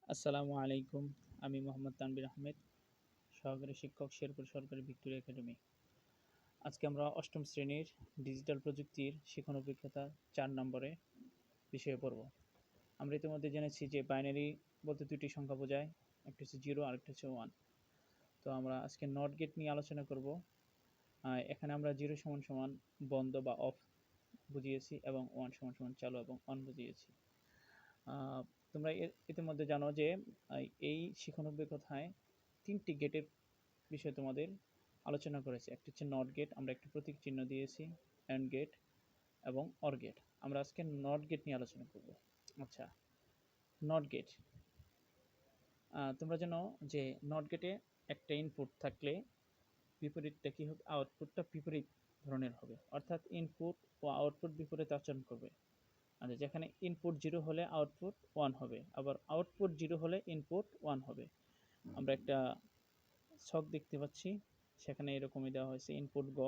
আসসালামু আলাইকুম। আমি মোহাম্মদ তানভীর আহমেদ, সহকারী শিক্ষক, শেরপুর সরকারি ভিক্টোরিয়া একাডেমি। আজকে আমরা অষ্টম শ্রেণীর ডিজিটাল প্রযুক্তির শিখন অভিজ্ঞতা ৪ নম্বরে বিষয়ে পড়ব। আমরা ইতিমধ্যে জেনেছি যে বাইনারি বলতে দুটি সংখ্যা বোঝায়, একটা হচ্ছে 0 আরেকটা হচ্ছে 1। তো আমরা আজকে নট গেট নিয়ে আলোচনা করব। এখানে আমরা 0 সমান সমান বন্ধ বা অফ বুঝিয়েছি এবং 1 সমান সমান চালু এবং অন বুঝিয়েছি। তোমরা ইতিমধ্যে জানো যে এই শিখন অভিজ্ঞতায় 3টি গেটের বিষয়ে তোমাদের আলোচনা করেছে। একটা হচ্ছে নট গেট, আমরা একটি প্রতীক চিহ্ন দিয়েছি, অ্যান্ড গেট এবং অর গেট। আমরা আজকে নট গেট নিয়ে আলোচনা করব। আচ্ছা, নট গেট তোমরা জানো যে নট গেটে একটা ইনপুট থাকলে বিপরীতটা কী হবে, আউটপুটটা বিপরীত ধরনের হবে, অর্থাৎ ইনপুট ও আউটপুট বিপরীত আচরণ করবে। আচ্ছা, যেখানে ইনপুট 0 হলে আউটপুট 1 হবে, আবার আউটপুট 0 হলে ইনপুট 1 হবে। আমরা একটা ছক দেখতে পাচ্ছি, সেখানে এরকমই দেওয়া হয়েছে ইনপুট গ,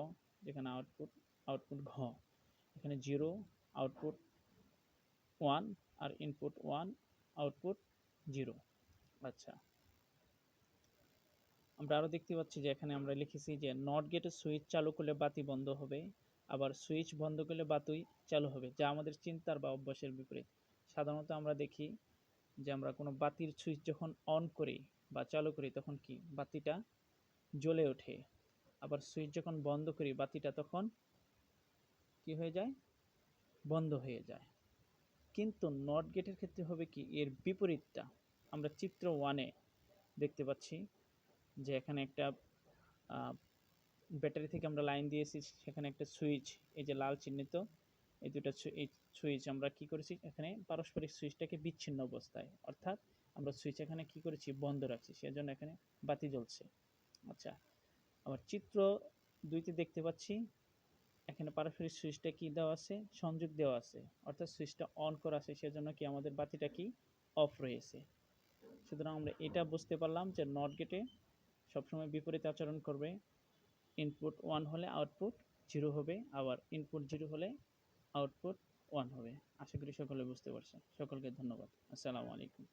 যেখানে আউটপুট ঘ, এখানে 0 আউটপুট 1 আর ইনপুট 1 আউটপুট 0। আচ্ছা, আমরা আরও দেখতে পাচ্ছি যে এখানে আমরা লিখেছি যে নট গেটের সুইচ চালু করলে বাতি বন্ধ হবে, আবার সুইচ বন্ধ করলে বাতি চালু হবে, যা আমাদের চিন্তার বা অভ্যাসের বিপরীত। সাধারণত আমরা দেখি যে আমরা কোনো বাতির সুইচ যখন অন করি বা চালু করি তখন কি বাতিটা জ্বলে ওঠে, আবার সুইচ যখন বন্ধ করি বাতিটা তখন কি হয়ে যায়, বন্ধ হয়ে যায়। কিন্তু নট গেটের ক্ষেত্রে হবে কি, এর বিপরীতটা। আমরা চিত্র 1-এ দেখতে পাচ্ছি যে এখানে একটা ব্যাটারি থেকে আমরা লাইন দিয়েছি, সেখানে একটা সুইচ, এই যে লাল চিহ্নিত এই দুটো সুইচ আমরা কি করেছি, এখানে পারস্পরিক সুইচটাকে বিচ্ছিন্ন অবস্থায়, অর্থাৎ আমরা সুইচ এখানে কি করেছি, বন্ধ রাখছি, সেজন্য এখানে বাতি জ্বলছে। আচ্ছা, আবার চিত্র 2-তে দেখতে পাচ্ছি এখানে পারস্পরিক সুইচটা কি দেওয়া আছে, সংযোগ দেওয়া আছে, অর্থাৎ সুইচটা অন করা আছে, সেজন্য কি আমাদের বাতিটা কি অফ রয়েছে। সুতরাং আমরা এটা বুঝতে পারলাম যে নট গেটে সবসময় বিপরীত আচরণ করবে। ইনপুট 1 হলে আউটপুট 0 হবে, আবার ইনপুট 0 হলে আউটপুট 1 হবে। আশা করি সকলে বুঝতে পারছেন। সকলকে ধন্যবাদ। আসসালামু আলাইকুম।